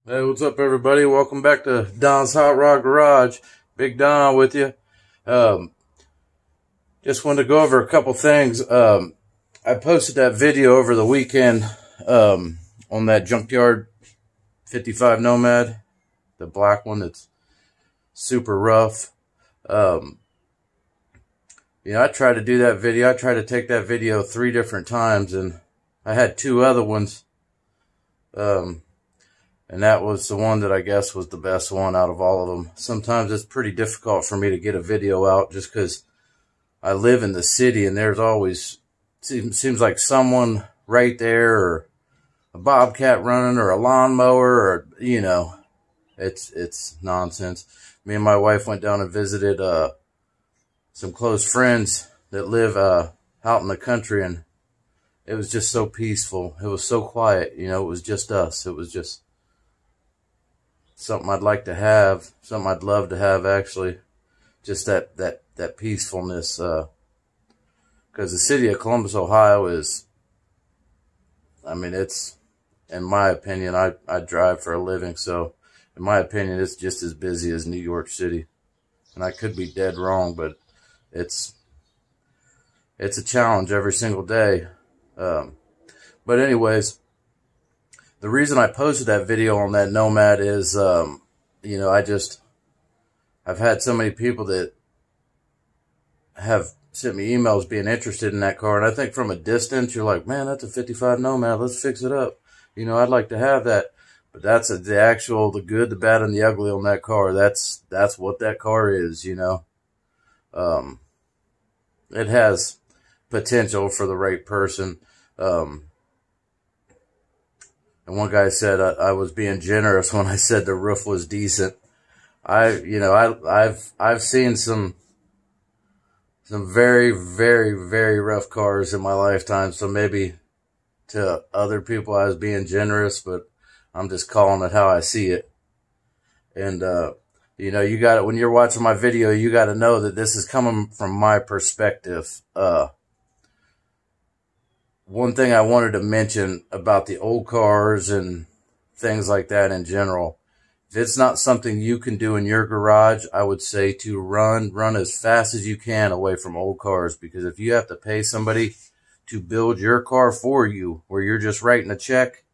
Hey, what's up, everybody? Welcome back to Don's Hot Rod Garage. Big Don with you. Just wanted to go over a couple things. I posted that video over the weekend on that Junkyard 55 Nomad, the black one that's super rough. I tried to do that video. I tried to take that video 3 different times, and I had 2 other ones. And that was the one that I guess was the best one out of all of them. Sometimes it's pretty difficult for me to get a video out just because I live in the city and there's always, seems like someone right there, or a bobcat running, or a lawnmower, or, it's nonsense. Me and my wife went down and visited some close friends that live out in the country, and it was just so peaceful. It was so quiet, it was just us. It was just something I'd like to have, something I'd love to have, actually. Just that peacefulness, because the city of Columbus, Ohio is, it's, in my opinion, I drive for a living, so in my opinion, it's just as busy as New York City. And I could be dead wrong, but it's a challenge every single day. But anyways, the reason I posted that video on that Nomad is, I've had so many people that have sent me emails being interested in that car. And I think from a distance, you're like, man, that's a 55 Nomad. Let's fix it up. I'd like to have that. But that's the good, the bad, and the ugly on that car. That's what that car is, It has potential for the right person. And one guy said I was being generous when I said the roof was decent. I've seen some very, very, very rough cars in my lifetime. So maybe to other people I was being generous, but I'm just calling it how I see it. And, you got it when you're watching my video, you got to know that this is coming from my perspective. One thing I wanted to mention about the old cars and things like that in general, if it's not something you can do in your garage, I would say to run as fast as you can away from old cars. Because if you have to pay somebody to build your car for you, where you're just writing a check,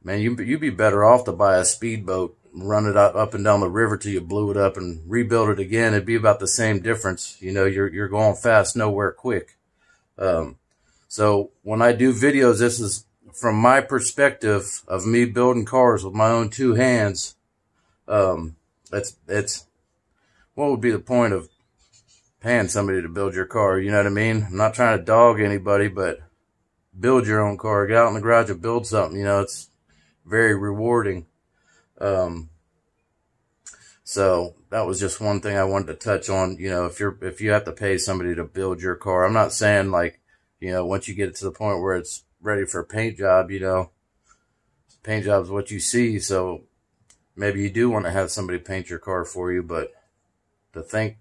man, you'd be better off to buy a speedboat, run it up and down the river till you blew it up and rebuild it again. It'd be about the same difference. You're going fast, nowhere quick. So when I do videos, this is from my perspective of me building cars with my own 2 hands. It's what would be the point of paying somebody to build your car? You know what I mean? I'm not trying to dog anybody, but build your own car. Get out in the garage and build something. It's very rewarding. So that was just one thing I wanted to touch on. If you have to pay somebody to build your car, I'm not saying like, once you get it to the point where it's ready for a paint job, paint job is what you see. So maybe you do want to have somebody paint your car for you, but to think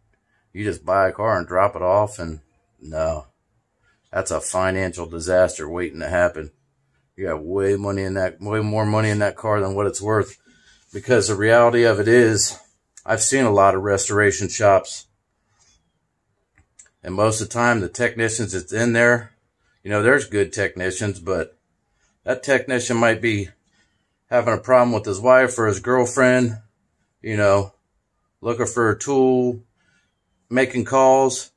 you just buy a car and drop it off, and no, that's a financial disaster waiting to happen. You got way more money in that car than what it's worth. Because the reality of it is, I've seen a lot of restoration shops, and most of the time, the technicians that's in there, there's good technicians, but that technician might be having a problem with his wife or his girlfriend, looking for a tool, making calls,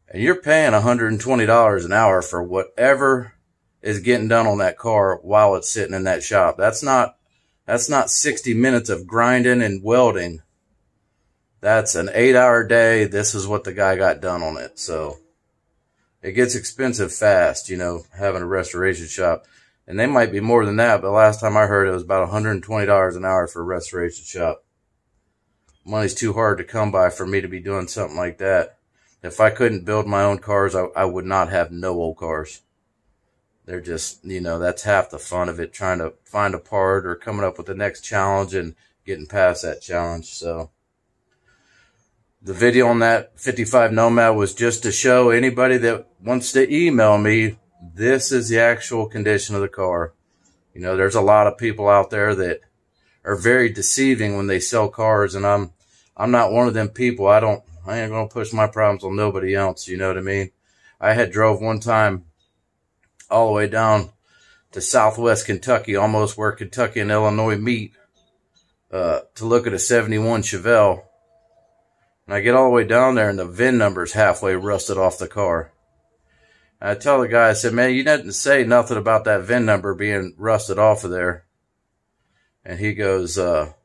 and you're paying $120 an hour for whatever is getting done on that car while it's sitting in that shop. That's not 60 minutes of grinding and welding. That's an 8-hour day. This is what the guy got done on it. So it gets expensive fast, having a restoration shop. And they might be more than that, but last time I heard it was about $120 an hour for a restoration shop. Money's too hard to come by for me to be doing something like that. If I couldn't build my own cars, I would not have no old cars. They're just, that's half the fun of it, trying to find a part or coming up with the next challenge and getting past that challenge. So the video on that 55 Nomad was just to show anybody that wants to email me, this is the actual condition of the car. You know, there's a lot of people out there that are very deceiving when they sell cars, and I'm not one of them people. I ain't gonna push my problems on nobody else, you know what I mean? I had drove one time all the way down to southwest Kentucky, almost where Kentucky and Illinois meet, to look at a 71 Chevelle. And I get all the way down there, and the VIN number's halfway rusted off the car. And I tell the guy, I said, man, you didn't say nothing about that VIN number being rusted off of there. And he goes, well,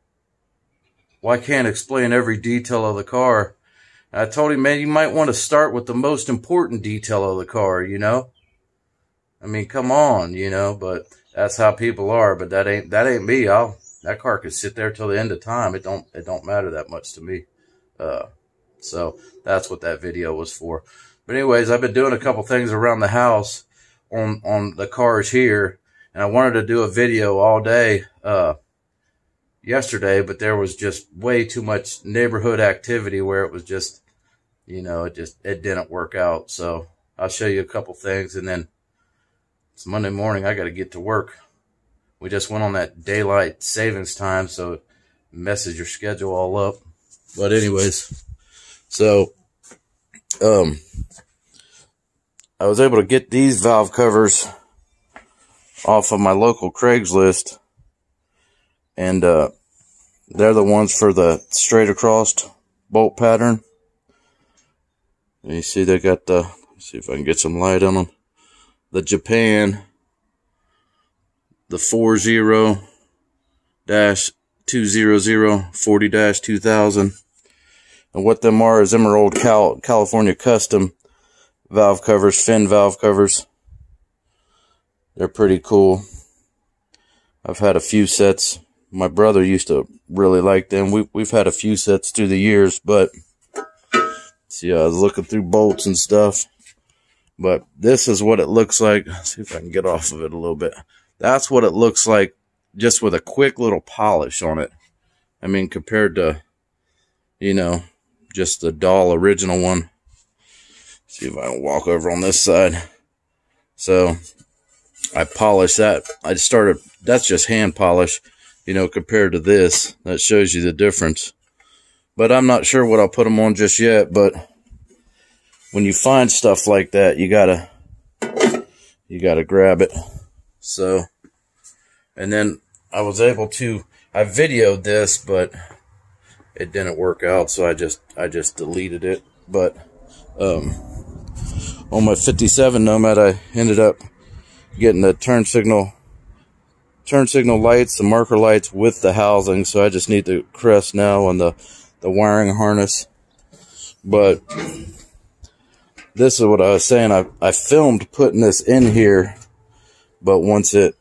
I can't explain every detail of the car. And I told him, man, you might want to start with the most important detail of the car, you know? I mean, come on, you know, but that's how people are. But that ain't me. That car could sit there till the end of time. It don't matter that much to me. So that's what that video was for. But anyways, I've been doing a couple things around the house on the cars here, and I wanted to do a video all day, yesterday, but there was just way too much neighborhood activity where it was just, you know, it didn't work out. So I'll show you a couple things, and then it's Monday morning. I got to get to work. We just went on that daylight savings time, so it messes your schedule all up. But anyways, so, I was able to get these valve covers off of my local Craigslist, and, they're the ones for the straight across bolt pattern. And you see they got the, let's see if I can get some light on them, the Japan, the 40-200-40-2000. And what them are is them are old California custom valve covers, fin valve covers. They're pretty cool. I've had a few sets. My brother used to really like them. We've had a few sets through the years, but see, I was looking through bolts and stuff. But this is what it looks like. Let's see if I can get off of it a little bit. That's what it looks like just with a quick little polish on it. I mean, compared to, you know, just the dull original one. See if I can walk over on this side. So I polished that. That's just hand polish, you know, compared to this. That shows you the difference. But I'm not sure what I'll put them on just yet. But when you find stuff like that, you gotta grab it. So, and then I was able to, I videoed this, but it didn't work out, so I just deleted it. But on my 57 Nomad, I ended up getting the turn signal lights, the marker lights with the housing. So I just need the crest now on the wiring harness. But this is what I was saying. I filmed putting this in here, but once I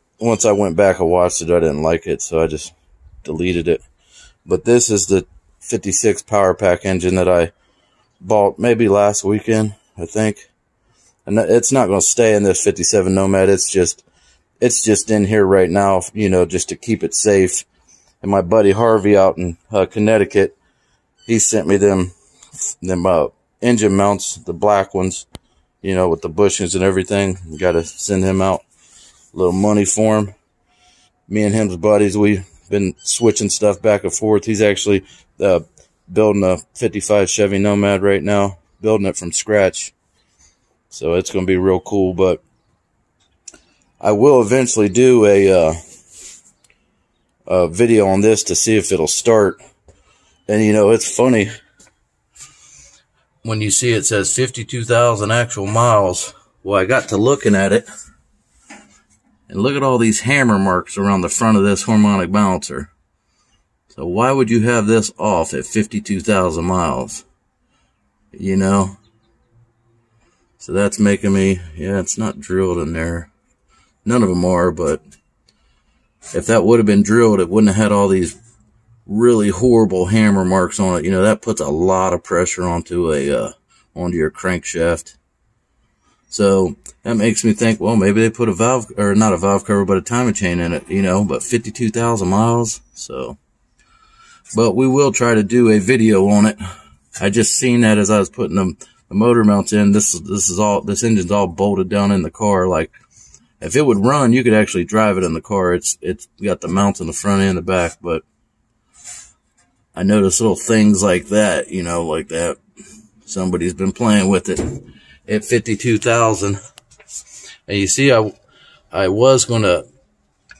went back and watched it, I didn't like it, so I just deleted it. But this is the 56 Power Pack engine that I bought maybe last weekend, I think. And it's not going to stay in this 57 Nomad. It's just in here right now, you know, just to keep it safe. And my buddy Harvey out in Connecticut, he sent me them engine mounts, the black ones, you know, with the bushings and everything. You got to send him out a little money for him. Me and him's buddies, we've been switching stuff back and forth. He's actually building a 55 Chevy Nomad right now, building it from scratch. So it's going to be real cool. But I will eventually do a video on this to see if it'll start. And, you know, it's funny when you see it says 52,000 actual miles. Well, I got to looking at it, and look at all these hammer marks around the front of this harmonic balancer. So why would you have this off at 52,000 miles? You know? So that's making me, yeah, it's not drilled in there. None of them are, but if that would have been drilled, it wouldn't have had all these really horrible hammer marks on it. You know, that puts a lot of pressure onto your crankshaft. So that makes me think, well, maybe they put a valve, or not a valve cover, but a timing chain in it, you know, but 52,000 miles. So, but we will try to do a video on it. I just seen that as I was putting the motor mounts in. This engine's all bolted down in the car, like, If it would run, you could actually drive it in the car. It's got the mounts in the front and the back, but I notice little things like that, you know, like that. Somebody's been playing with it at 52,000. And you see, I was gonna,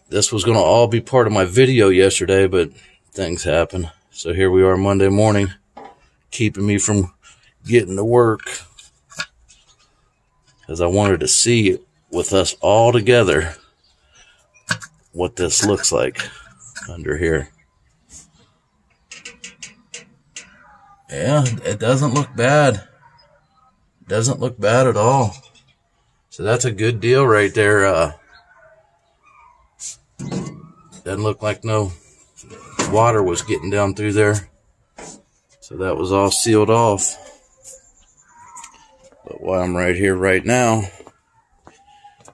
this was gonna all be part of my video yesterday, but things happen. So here we are Monday morning, keeping me from getting to work, because I wanted to see with us all together what this looks like under here. Yeah, it doesn't look bad. It doesn't look bad at all. So that's a good deal right there. Doesn't look like no water was getting down through there. So that was all sealed off. But while I'm right here right now,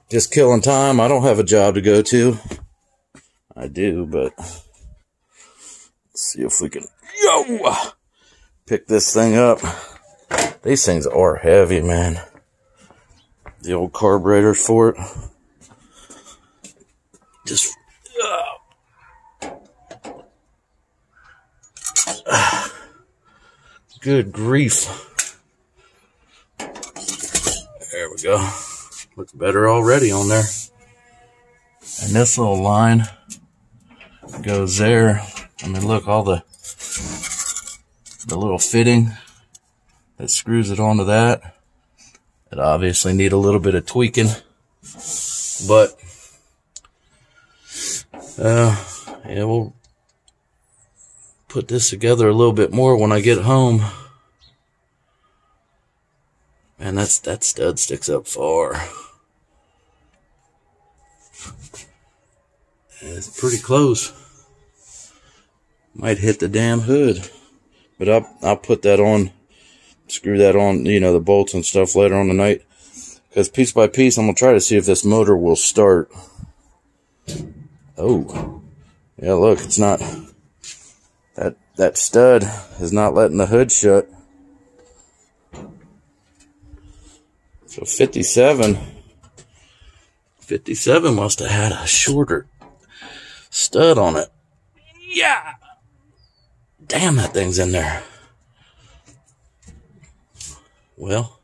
just killing time. I don't have a job to go to. I do, but let's see if we can pick this thing up. These things are heavy, man. The old carburetors for it. Just good grief. There we go. Looks better already on there. And this little line goes there. I mean, look, all the little fitting that screws it onto that. It obviously need a little bit of tweaking, but yeah, we'll put this together a little bit more when I get home. And that stud sticks up far. It's pretty close. Might hit the damn hood. But I'll put that on, screw that on, you know, the bolts and stuff later on tonight. Because piece by piece, I'm going to try to see if this motor will start. Oh. Yeah, look, it's not. That stud is not letting the hood shut. So 57 must have had a shorter stud on it. Yeah. Damn, that thing's in there. Well,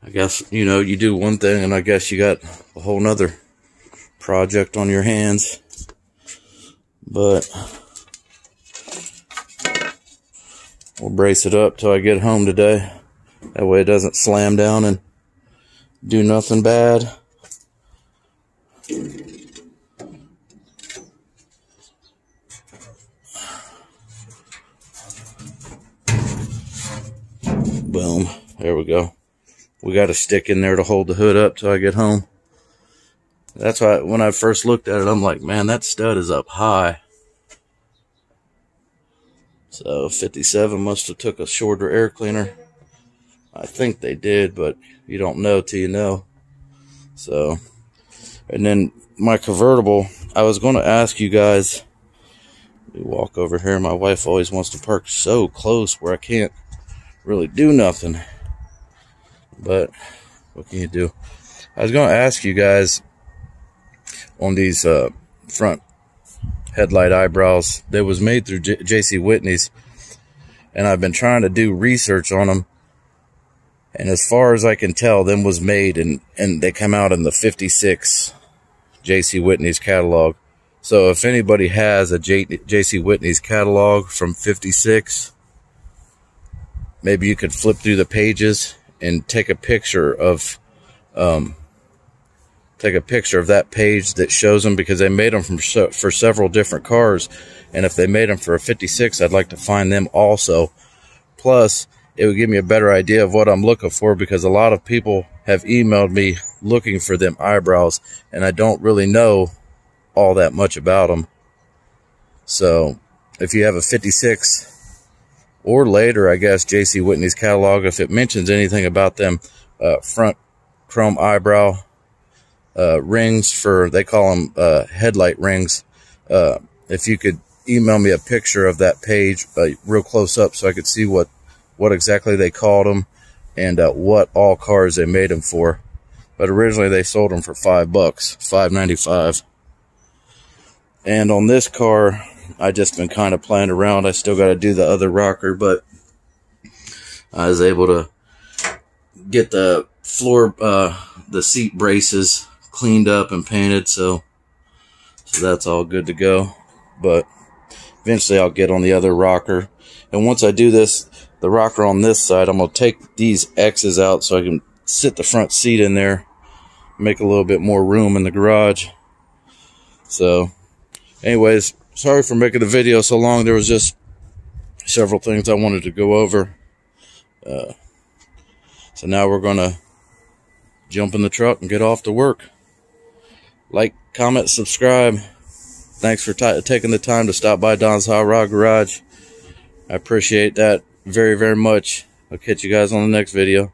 I guess, you know, you do one thing and I guess you got a whole nother project on your hands. But we'll brace it up till I get home today. That way it doesn't slam down and do nothing bad. Boom. There we go. We got a stick in there to hold the hood up till I get home. That's why when I first looked at it, I'm like, man, that stud is up high. So 57 must have took a shorter air cleaner. I think they did, but you don't know till you know. So, and then my convertible, I was going to ask you guys, we walk over here. My wife always wants to park so close where I can't really do nothing. But what can you do? I was going to ask you guys on these front headlight eyebrows. They was made through J.C. Whitney's, and I've been trying to do research on them. And as far as I can tell, them was made and they come out in the 56 J.C. Whitney's catalog. So if anybody has a J.C. Whitney's catalog from 56, maybe you could flip through the pages and take a picture of that page that shows them, because they made them for several different cars. And if they made them for a 56, I'd like to find them also. Plus, it would give me a better idea of what I'm looking for, because a lot of people have emailed me looking for them eyebrows, and I don't really know all that much about them. So if you have a 56 or later, I guess, J.C. Whitney's catalog, if it mentions anything about them front chrome eyebrow rings, for, they call them headlight rings, if you could email me a picture of that page real close up so I could see what exactly they called them and what all cars they made them for. but originally they sold them for $5, $5.95. And on this car, I just been kind of playing around. I still got to do the other rocker, but I was able to get the floor, the seat braces cleaned up and painted, so that's all good to go. But eventually I'll get on the other rocker, and once I do this, the rocker on this side, I'm gonna take these X's out so I can sit the front seat in there, make a little bit more room in the garage. So anyways, sorry for making the video so long. There was just several things I wanted to go over. So now we're gonna jump in the truck and get off to work. Like, comment, subscribe. Thanks for taking the time to stop by Don's Hot Rod Garage. I appreciate that very, very much. I'll catch you guys on the next video.